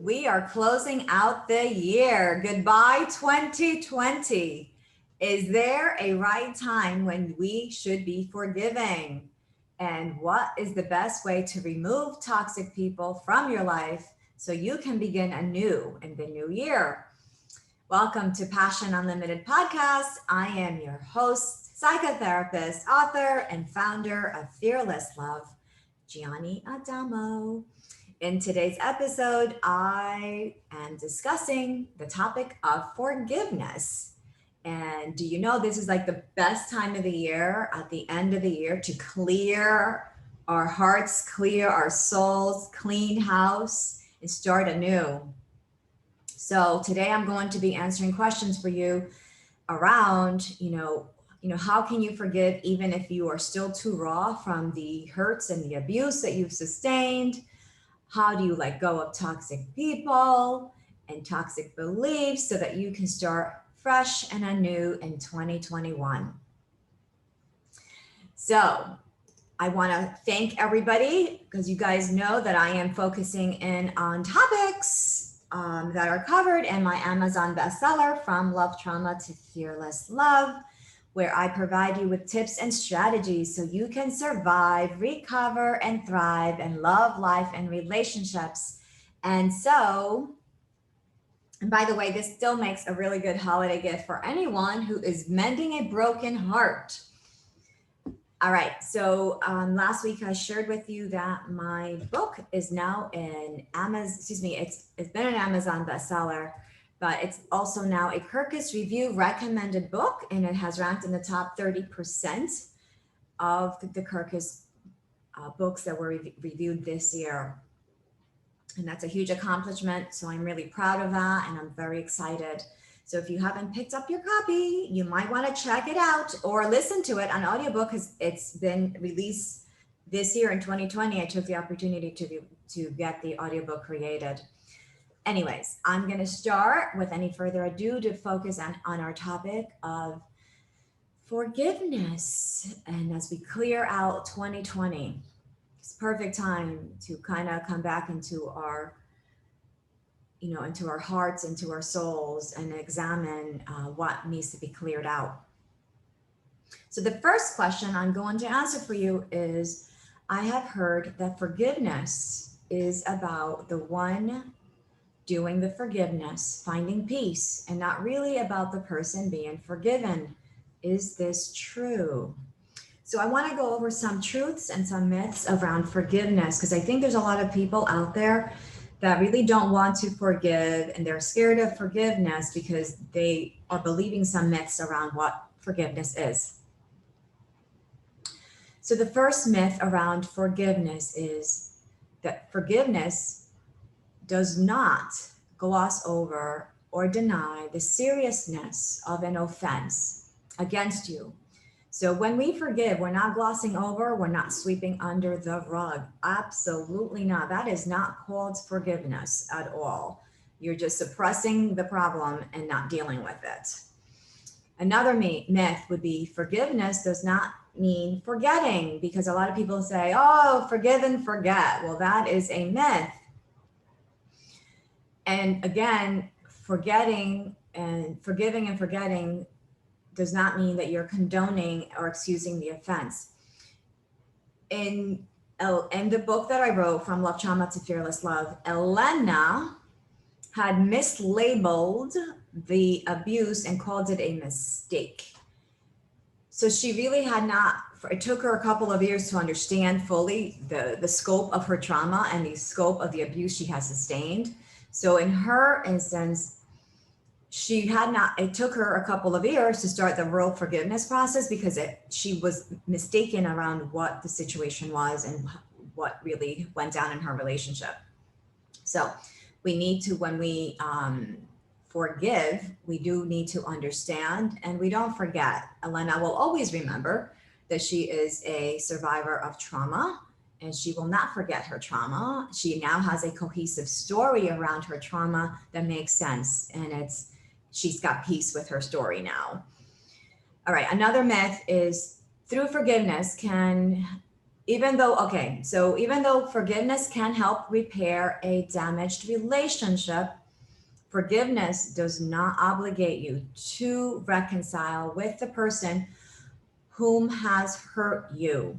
We are closing out the year. Goodbye, 2020. Is there a right time when we should be forgiving? And what is the best way to remove toxic people from your life so you can begin anew in the new year? Welcome to Passion Unlimited Podcast. I am your host, psychotherapist, author, and founder of Fearless Love, Gianni Adamo. In today's episode, I am discussing the topic of forgiveness. And do you know this is like the best time of the year, at the end of the year, to clear our hearts, clear our souls, clean house, and start anew. So today I'm going to be answering questions for you around, how can you forgive even if you are still too raw from the hurts and the abuse that you've sustained? How do you let go of toxic people and toxic beliefs so that you can start fresh and anew in 2021? So I want to thank everybody because you guys know that I am focusing in on topics that are covered in my Amazon bestseller, From Love Trauma to Fearless Love, where I provide you with tips and strategies so you can survive, recover, and thrive in love, life, and relationships. And by the way, this still makes a really good holiday gift for anyone who is mending a broken heart. All right, so last week I shared with you that my book is now in Amazon, it's been an Amazon bestseller, but it's also now a Kirkus Review recommended book, and it has ranked in the top 30% of the Kirkus books that were reviewed this year. And that's a huge accomplishment, so I'm really proud of that, and I'm very excited. So if you haven't picked up your copy, you might want to check it out or listen to it on audiobook because it's been released this year in 2020. I took the opportunity to get the audiobook created. Anyways, I'm going to start with any further ado to focus on our topic of forgiveness. And as we clear out 2020, it's perfect time to kind of come back into our hearts, into our souls, and examine what needs to be cleared out. So the first question I'm going to answer for you is, I have heard that forgiveness is about the one doing the forgiveness, finding peace, and not really about the person being forgiven. Is this true? So I want to go over some truths and some myths around forgiveness, because I think there's a lot of people out there that really don't want to forgive, and they're scared of forgiveness because they are believing some myths around what forgiveness is. So the first myth around forgiveness is that forgiveness does not gloss over or deny the seriousness of an offense against you. So when we forgive, we're not glossing over, we're not sweeping under the rug. Absolutely not. That is not called forgiveness at all. You're just suppressing the problem and not dealing with it. Another myth would be forgiveness does not mean forgetting, because a lot of people say, oh, forgive and forget. Well, that is a myth. And again, forgetting and forgiving and forgetting does not mean that you're condoning or excusing the offense. In the book that I wrote, From Love Trauma to Fearless Love, Elena had mislabeled the abuse and called it a mistake. So she really had not, it took her a couple of years to understand fully the scope of her trauma and the scope of the abuse she has sustained. So in her instance, it took her a couple of years to start the real forgiveness process because she was mistaken around what the situation was and what really went down in her relationship. So we need to, when we forgive, we do need to understand, and we don't forget. Elena will always remember that she is a survivor of trauma, and she will not forget her trauma. She now has a cohesive story around her trauma that makes sense, and she's got peace with her story now. All right, another myth is through forgiveness can even though, okay, so even though forgiveness can help repair a damaged relationship, forgiveness does not obligate you to reconcile with the person whom has hurt you,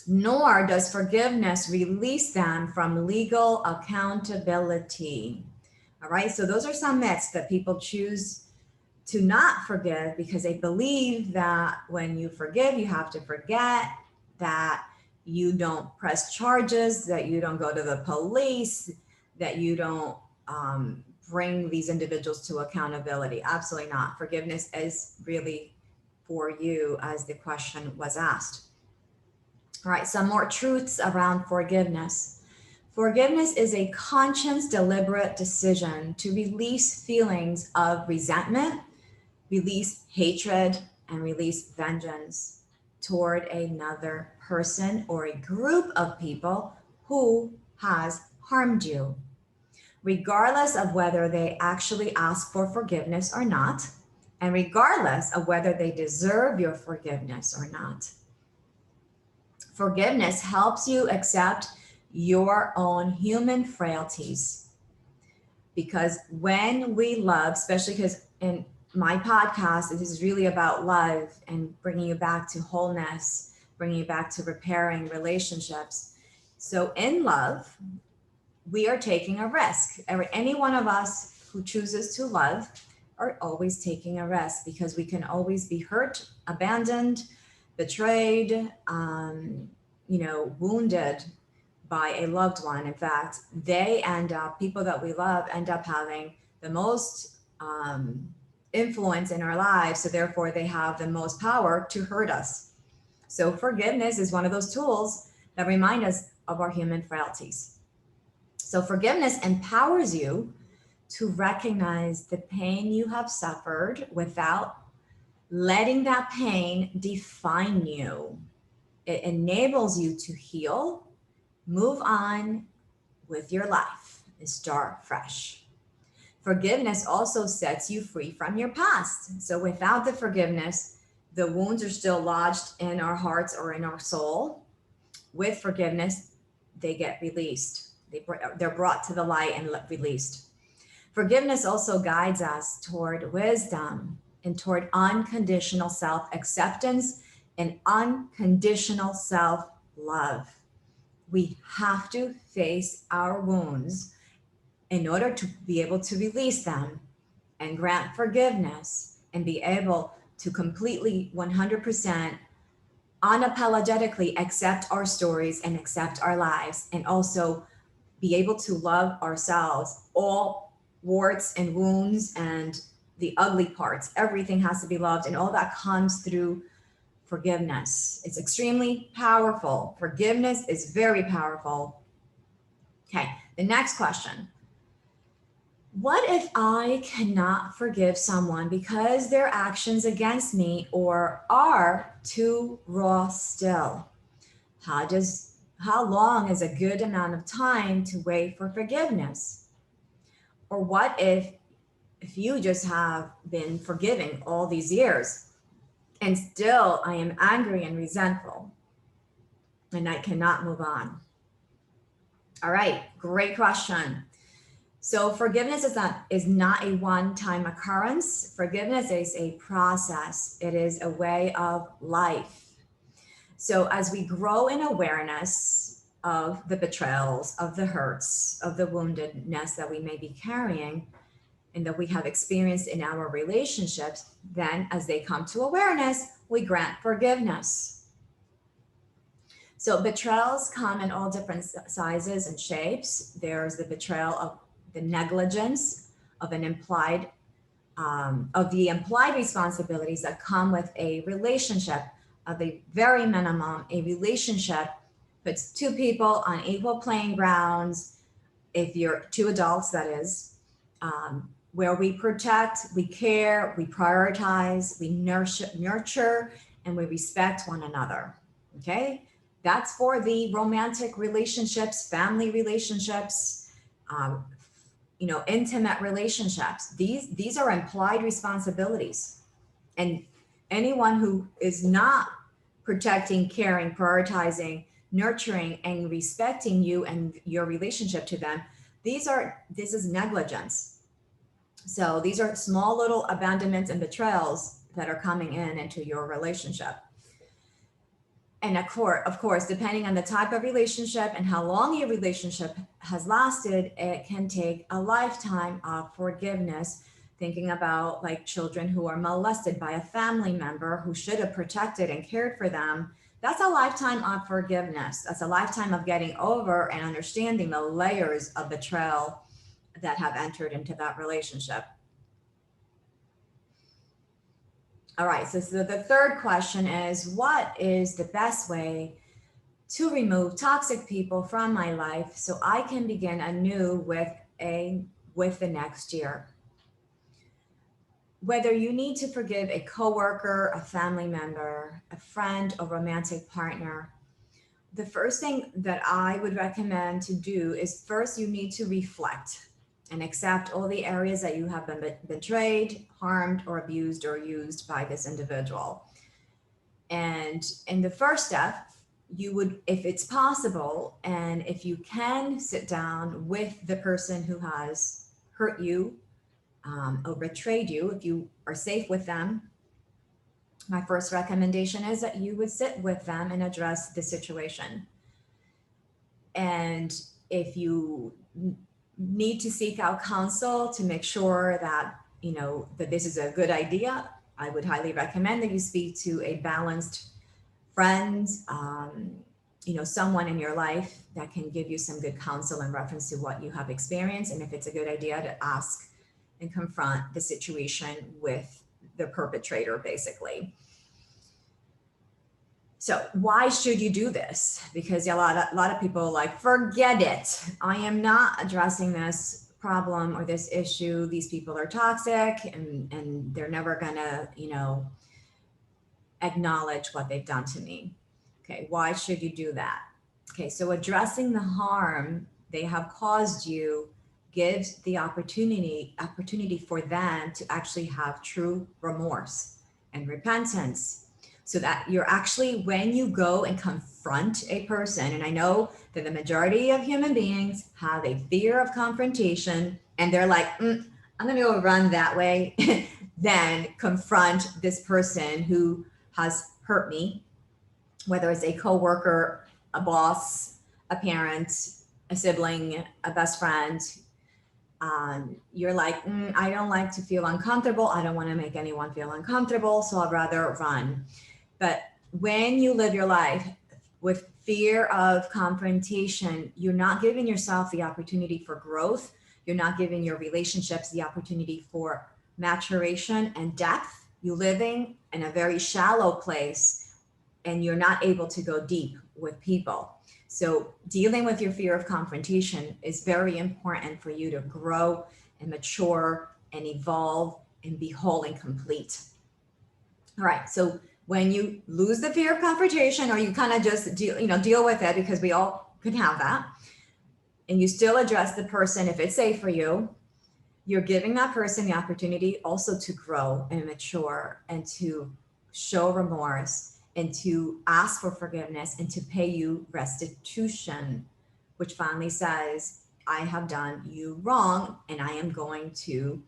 nor does forgiveness release them from legal accountability. All right, so those are some myths that people choose to not forgive because they believe that when you forgive, you have to forget, that you don't press charges, that you don't go to the police, that you don't bring these individuals to accountability. Absolutely not. Forgiveness is really for you, as the question was asked. All right, some more truths around forgiveness. Forgiveness is a conscious, deliberate decision to release feelings of resentment, release hatred, and release vengeance toward another person or a group of people who has harmed you, regardless of whether they actually ask for forgiveness or not, and regardless of whether they deserve your forgiveness or not. Forgiveness helps you accept your own human frailties. Because when we love, especially because in my podcast, this is really about love and bringing you back to wholeness, bringing you back to repairing relationships. So in love, we are taking a risk. Any one of us who chooses to love are always taking a risk, because we can always be hurt, abandoned, betrayed, wounded by a loved one. In fact, people that we love end up having the most influence in our lives. So therefore they have the most power to hurt us. So forgiveness is one of those tools that remind us of our human frailties. So forgiveness empowers you to recognize the pain you have suffered without letting that pain define you. It enables you to heal, move on with your life, and start fresh. Forgiveness also sets you free from your past. So without the forgiveness, the wounds are still lodged in our hearts or in our soul. With forgiveness, they get released. They're brought to the light and released. Forgiveness also guides us toward wisdom and toward unconditional self-acceptance and unconditional self-love. We have to face our wounds in order to be able to release them and grant forgiveness and be able to completely 100% unapologetically accept our stories and accept our lives, and also be able to love ourselves, all warts and wounds and the ugly parts. Everything has to be loved, and all that comes through forgiveness. It's extremely powerful. Forgiveness is very powerful. Okay, the next question. What if I cannot forgive someone because their actions against me or are too raw still? How long is a good amount of time to wait for forgiveness? Or what if you just have been forgiving all these years and still I am angry and resentful and I cannot move on? All right, great question. So forgiveness is not a one-time occurrence. Forgiveness is a process. It is a way of life. So as we grow in awareness of the betrayals, of the hurts, of the woundedness that we may be carrying and that we have experienced in our relationships, then as they come to awareness, we grant forgiveness. So betrayals come in all different sizes and shapes. There's the betrayal of the negligence of the implied responsibilities that come with a relationship. Of the very minimum, a relationship puts two people on equal playing grounds. If you're two adults, that is, where we protect, we care, we prioritize, we nurture, and we respect one another. Okay, that's for the romantic relationships, family relationships, intimate relationships. These are implied responsibilities, and anyone who is not protecting, caring, prioritizing, nurturing, and respecting you and your relationship to them, this is negligence. So these are small little abandonments and betrayals that are coming into your relationship. And of course, depending on the type of relationship and how long your relationship has lasted, it can take a lifetime of forgiveness. Thinking about like children who are molested by a family member who should have protected and cared for them. That's a lifetime of forgiveness. That's a lifetime of getting over and understanding the layers of betrayal that have entered into that relationship. All right, so the third question is, what is the best way to remove toxic people from my life so I can begin anew with the next year? Whether you need to forgive a coworker, a family member, a friend, a romantic partner, the first thing that I would recommend to do is first you need to reflect and accept all the areas that you have been betrayed, harmed, or abused or used by this individual. And in the first step, you would, if it's possible, and if you can sit down with the person who has hurt you or betrayed you, if you are safe with them, my first recommendation is that you would sit with them and address the situation. And if you need to seek out counsel to make sure that, you know, that this is a good idea, I would highly recommend that you speak to a balanced friend, you know, someone in your life that can give you some good counsel in reference to what you have experienced. And if it's a good idea to ask and confront the situation with the perpetrator, basically. So why should you do this? Because a lot of people are like, forget it. I am not addressing this problem or this issue. These people are toxic and they're never gonna, you know, acknowledge what they've done to me. Okay, why should you do that? Okay, so addressing the harm they have caused you gives the opportunity for them to actually have true remorse and repentance. So that you're actually, when you go and confront a person, and I know that the majority of human beings have a fear of confrontation and they're like, I'm gonna go run that way, then confront this person who has hurt me, whether it's a coworker, a boss, a parent, a sibling, a best friend. You're like, I don't like to feel uncomfortable. I don't want to make anyone feel uncomfortable, so I'd rather run. But when you live your life with fear of confrontation, you're not giving yourself the opportunity for growth. You're not giving your relationships the opportunity for maturation and depth. You're living in a very shallow place and you're not able to go deep with people. So dealing with your fear of confrontation is very important for you to grow and mature and evolve and be whole and complete. All right, so when you lose the fear of confrontation, or you kind of just deal with it, because we all can have that, and you still address the person if it's safe for you, you're giving that person the opportunity also to grow and mature and to show remorse and to ask for forgiveness and to pay you restitution, which finally says, I have done you wrong and I am going to,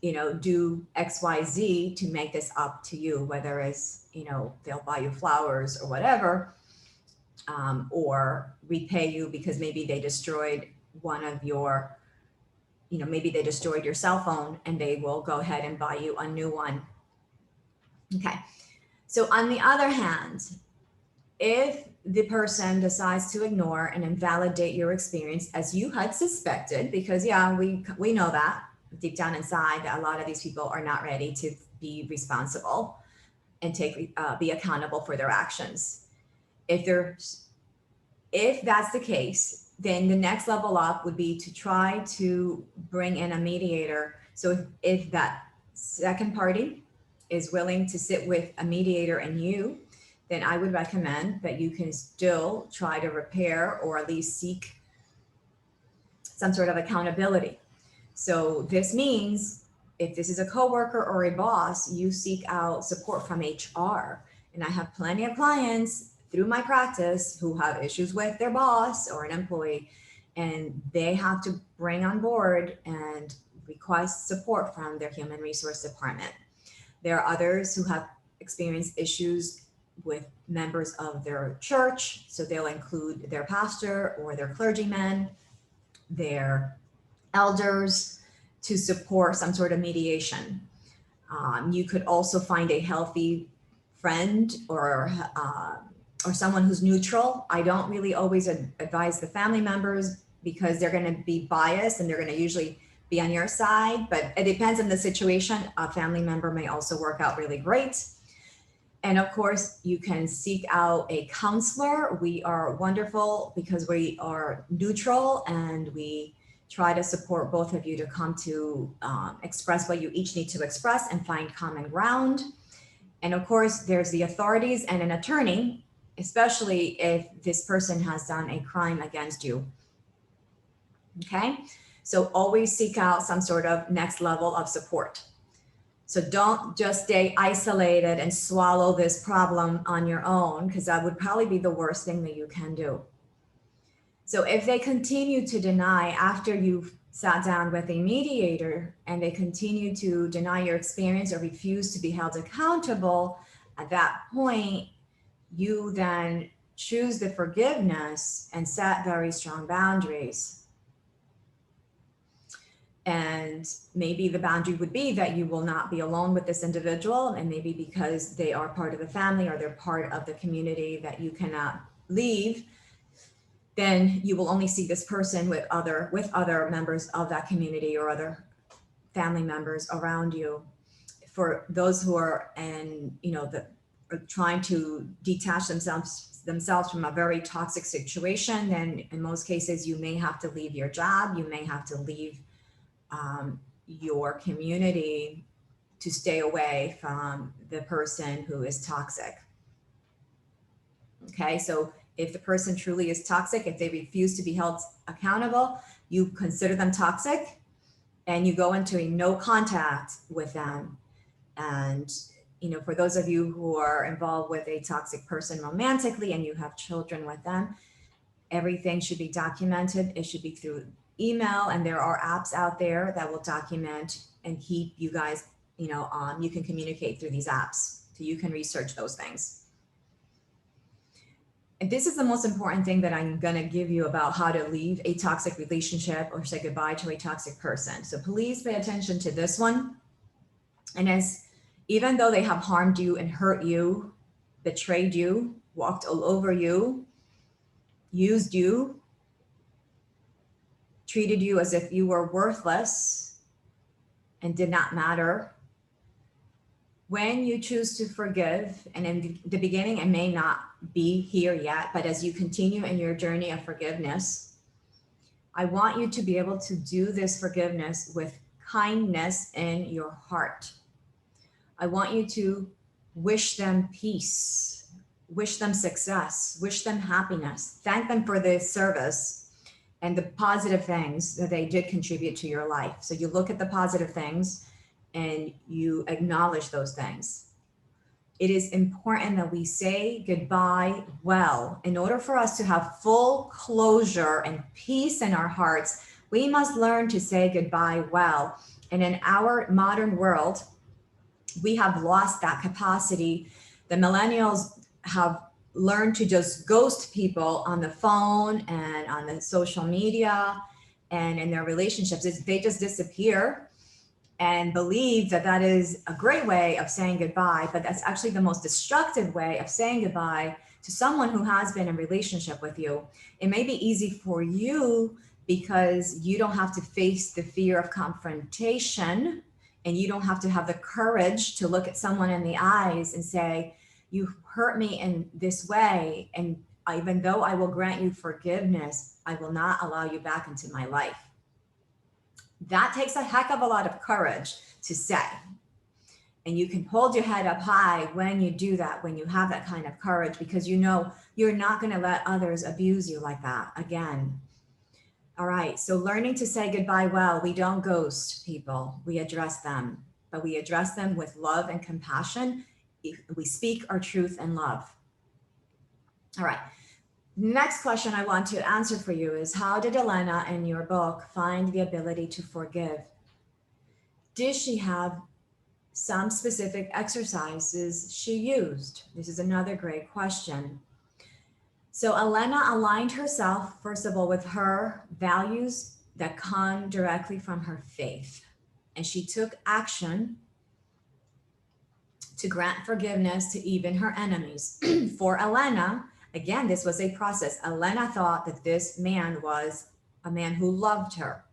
do XYZ to make this up to you, whether it's, they'll buy you flowers or whatever, or repay you because maybe they destroyed one of your, maybe they destroyed your cell phone and they will go ahead and buy you a new one. Okay. So on the other hand, if the person decides to ignore and invalidate your experience as you had suspected, because we know that deep down inside that a lot of these people are not ready to be responsible and be accountable for their actions. If that's the case, then the next level up would be to try to bring in a mediator. So if that second party is willing to sit with a mediator and you, then I would recommend that you can still try to repair or at least seek some sort of accountability. So this means if this is a coworker or a boss, you seek out support from HR And I have plenty of clients through my practice who have issues with their boss or an employee, and they have to bring on board and request support from their human resource department. There are others who have experienced issues with members of their church, so they'll include their pastor or their clergyman, their elders, to support some sort of mediation. You could also find a healthy friend or someone who's neutral. I don't really always advise the family members because they're going to be biased and they're going to usually be on your side, but it depends on the situation. A family member may also work out really great. And of course, you can seek out a counselor. We are wonderful because we are neutral and we try to support both of you to come to express what you each need to express and find common ground. And of course, there's the authorities and an attorney, especially if this person has done a crime against you. Okay, so always seek out some sort of next level of support. So don't just stay isolated and swallow this problem on your own, because that would probably be the worst thing that you can do. So if they continue to deny after you've sat down with a mediator and they continue to deny your experience or refuse to be held accountable, at that point, you then choose the forgiveness and set very strong boundaries. And maybe the boundary would be that you will not be alone with this individual, and maybe because they are part of the family or they're part of the community that you cannot leave, then you will only see this person with other members of that community or other family members around you. For those who are are trying to detach themselves from a very toxic situation, then in most cases you may have to leave your job, you may have to leave your community to stay away from the person who is toxic. Okay, so if the person truly is toxic, if they refuse to be held accountable, you consider them toxic and you go into a no contact with them. And for those of you who are involved with a toxic person romantically and you have children with them, everything should be documented. It should be through email, and there are apps out there that will document and keep you guys, you can communicate through these apps, so you can research those things. And this is the most important thing that I'm going to give you about how to leave a toxic relationship or say goodbye to a toxic person. So please pay attention to this one. And even though they have harmed you and hurt you, betrayed you, walked all over you, used you, treated you as if you were worthless and did not matter, when you choose to forgive, and in the beginning, it may not be here yet, but as you continue in your journey of forgiveness, I want you to be able to do this forgiveness with kindness in your heart. I want you to wish them peace, wish them success, wish them happiness, thank them for their service and the positive things that they did contribute to your life. So you look at the positive things and you acknowledge those things. It is important that we say goodbye well. In order for us to have full closure and peace in our hearts, we must learn to say goodbye well. And in our modern world, we have lost that capacity. The millennials have learned to just ghost people on the phone and on the social media and in their relationships. They just disappear and believe that that is a great way of saying goodbye, but that's actually the most destructive way of saying goodbye to someone who has been in a relationship with you. It may be easy for you because you don't have to face the fear of confrontation, and you don't have to have the courage to look at someone in the eyes and say, you hurt me in this way, and even though I will grant you forgiveness, I will not allow you back into my life. That takes a heck of a lot of courage to say. And you can hold your head up high when you do that, when you have that kind of courage, because you know you're not going to let others abuse you like that again. All right, so learning to say goodbye well. We don't ghost people, we address them, but we address them with love and compassion we speak our truth in love. All right. Next question I want to answer for you is, how did Elena in your book find the ability to forgive? Did she have some specific exercises she used? This is another great question. So Elena aligned herself, first of all, with her values that come directly from her faith. And she took action to grant forgiveness to even her enemies. For Elena, again, this was a process. Elena thought that this man was a man who loved her.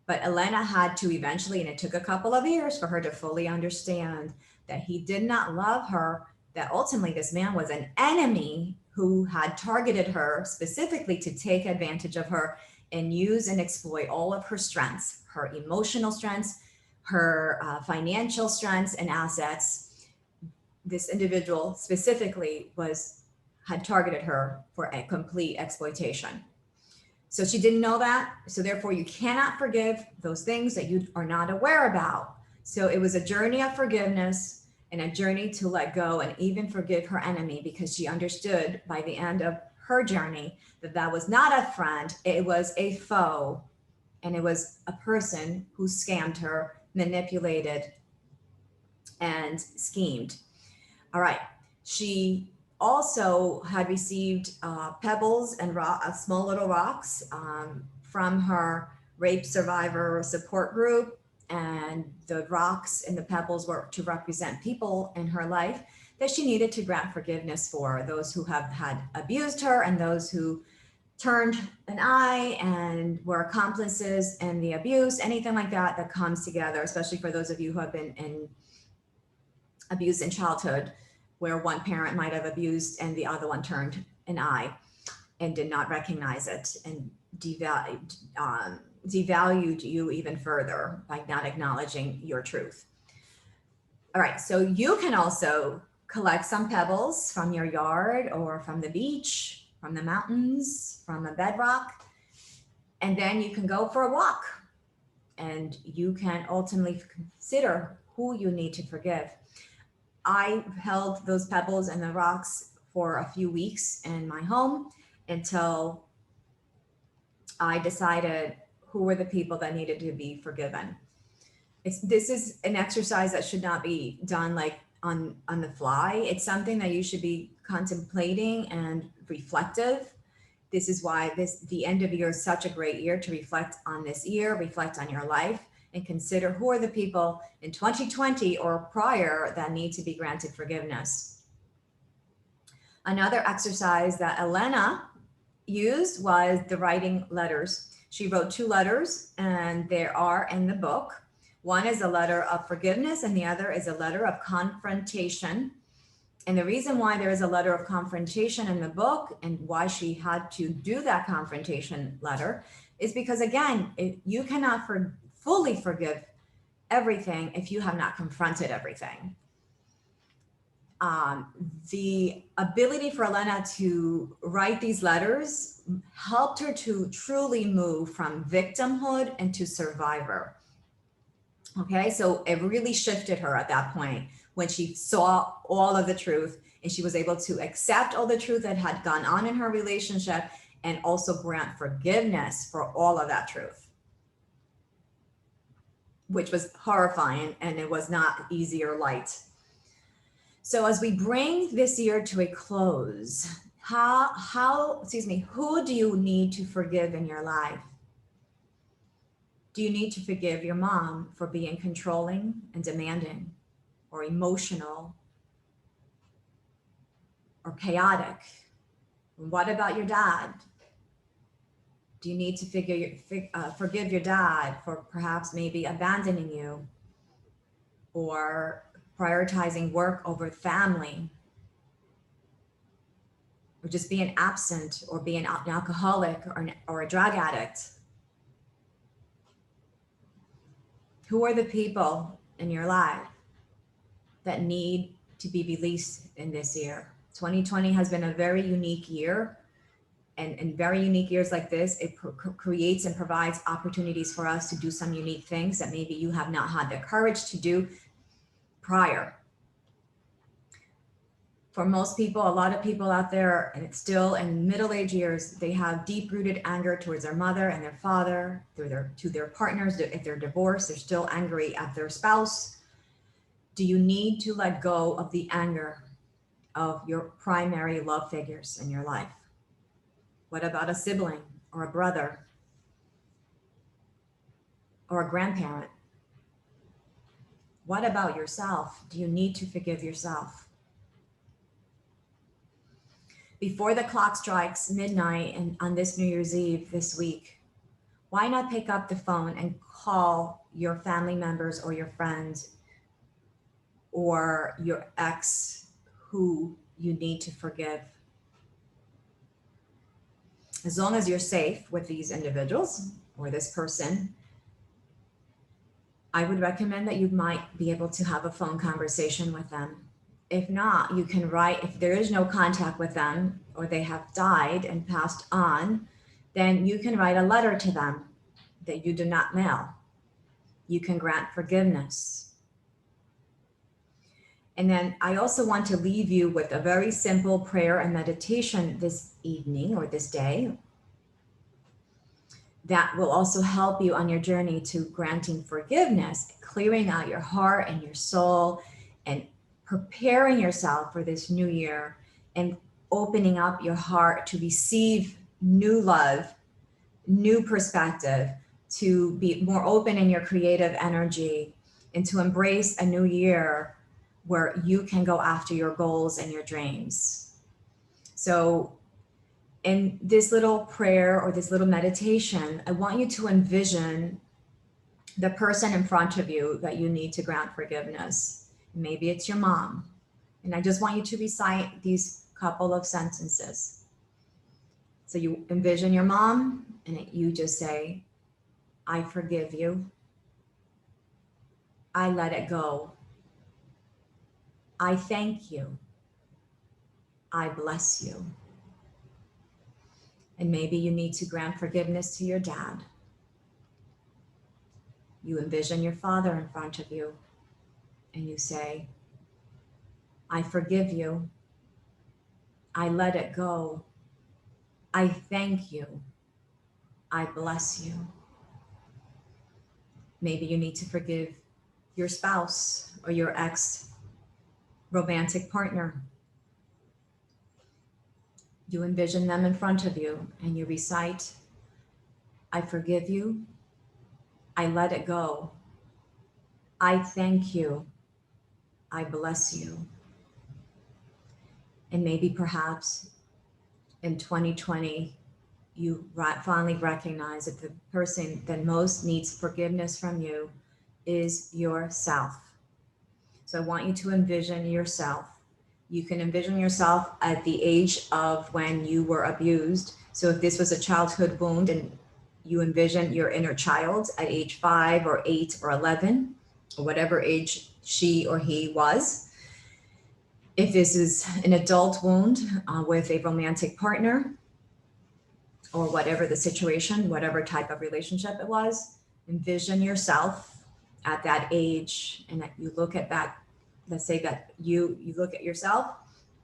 But Elena had to eventually, and it took a couple of years for her to fully understand that he did not love her, that ultimately this man was an enemy who had targeted her specifically to take advantage of her and use and exploit all of her strengths, her emotional strengths, her financial strengths and assets. This individual specifically had targeted her for a complete exploitation. So she didn't know that. So therefore, you cannot forgive those things that you are not aware about. So it was a journey of forgiveness and a journey to let go and even forgive her enemy, because she understood by the end of her journey that that was not a friend, it was a foe. And it was a person who scammed her, manipulated, and schemed. All right. She also had received pebbles and small little rocks from her rape survivor support group. And the rocks and the pebbles were to represent people in her life that she needed to grant forgiveness for, those who have had abused her and those who turned an eye and were accomplices in the abuse, anything like that that comes together, especially for those of you who have been in abuse in childhood, where one parent might have abused and the other one turned an eye and did not recognize it and devalued you even further by not acknowledging your truth. All right, so you can also collect some pebbles from your yard or from the beach, from the mountains, from a bedrock, and then you can go for a walk and you can ultimately consider who you need to forgive. I held those pebbles and the rocks for a few weeks in my home until I decided who were the people that needed to be forgiven. This is an exercise that should not be done like on the fly. It's something that you should be contemplating and reflective. This is why the end of year is such a great year to reflect on this year, reflect on your life, and consider who are the people in 2020 or prior that need to be granted forgiveness. Another exercise that Elena used was the writing letters. She wrote 2 letters, and they are in the book. One is a letter of forgiveness and the other is a letter of confrontation. And the reason why there is a letter of confrontation in the book and why she had to do that confrontation letter is because, again, you cannot fully forgive everything if you have not confronted everything. The ability for Elena to write these letters helped her to truly move from victimhood into survivor. Okay, so it really shifted her at that point when she saw all of the truth and she was able to accept all the truth that had gone on in her relationship and also grant forgiveness for all of that truth, which was horrifying and it was not easy or light. So as we bring this year to a close, who do you need to forgive in your life? Do you need to forgive your mom for being controlling and demanding or emotional or chaotic? What about your dad? Do you need to forgive your dad for perhaps maybe abandoning you or prioritizing work over family, or just being absent or being an alcoholic or a drug addict? Who are the people in your life that need to be released in this year? 2020 has been a very unique year. And in very unique years like this, it creates and provides opportunities for us to do some unique things that maybe you have not had the courage to do prior. For most people, a lot of people out there, and it's still in middle-aged years, they have deep-rooted anger towards their mother and their father, to their partners. If they're divorced, they're still angry at their spouse. Do you need to let go of the anger of your primary love figures in your life? What about a sibling or a brother or a grandparent? What about yourself? Do you need to forgive yourself? Before the clock strikes midnight and on this New Year's Eve this week, why not pick up the phone and call your family members or your friends or your ex who you need to forgive? As long as you're safe with these individuals or this person, I would recommend that you might be able to have a phone conversation with them. If not, you can write, if there is no contact with them or they have died and passed on, then you can write a letter to them that you do not mail. You can grant forgiveness. And then I also want to leave you with a very simple prayer and meditation this evening or this day that will also help you on your journey to granting forgiveness, clearing out your heart and your soul, and preparing yourself for this new year and opening up your heart to receive new love, new perspective, to be more open in your creative energy, and to embrace a new year where you can go after your goals and your dreams. So in this little prayer or this little meditation, I want you to envision the person in front of you that you need to grant forgiveness. Maybe it's your mom. And I just want you to recite these couple of sentences. So you envision your mom and you just say, I forgive you. I let it go. I thank you. I bless you. And maybe you need to grant forgiveness to your dad. You envision your father in front of you and you say, I forgive you. I let it go. I thank you. I bless you. Maybe you need to forgive your spouse or your ex-romantic partner. You envision them in front of you and you recite, I forgive you. I let it go. I thank you. I bless you. And maybe perhaps in 2020, you finally recognize that the person that most needs forgiveness from you is yourself. So I want you to envision yourself. You can envision yourself at the age of when you were abused. So if this was a childhood wound and you envision your inner child at age 5 or 8 or 11, or whatever age she or he was. If this is an adult wound with a romantic partner, or whatever the situation, whatever type of relationship it was, envision yourself at that age and that you look at that, let's say that you look at yourself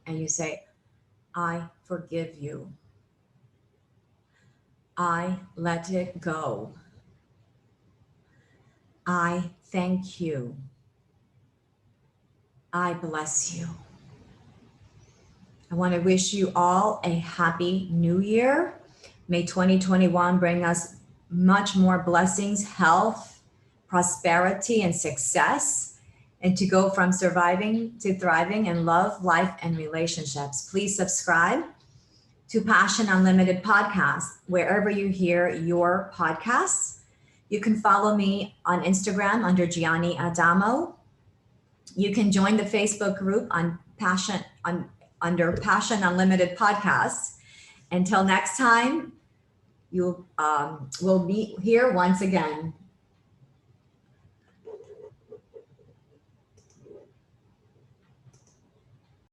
and you say, I forgive you. I let it go. I thank you. I bless you. I want to wish you all a happy new year. May 2021 bring us much more blessings, health, prosperity, and success, and to go from surviving to thriving in love, life, and relationships. Please subscribe to Passion Unlimited Podcast, wherever you hear your podcasts. You can follow me on Instagram under Gianni Adamo. You can join the Facebook group under Passion Unlimited Podcast. Until next time, we'll meet here once again.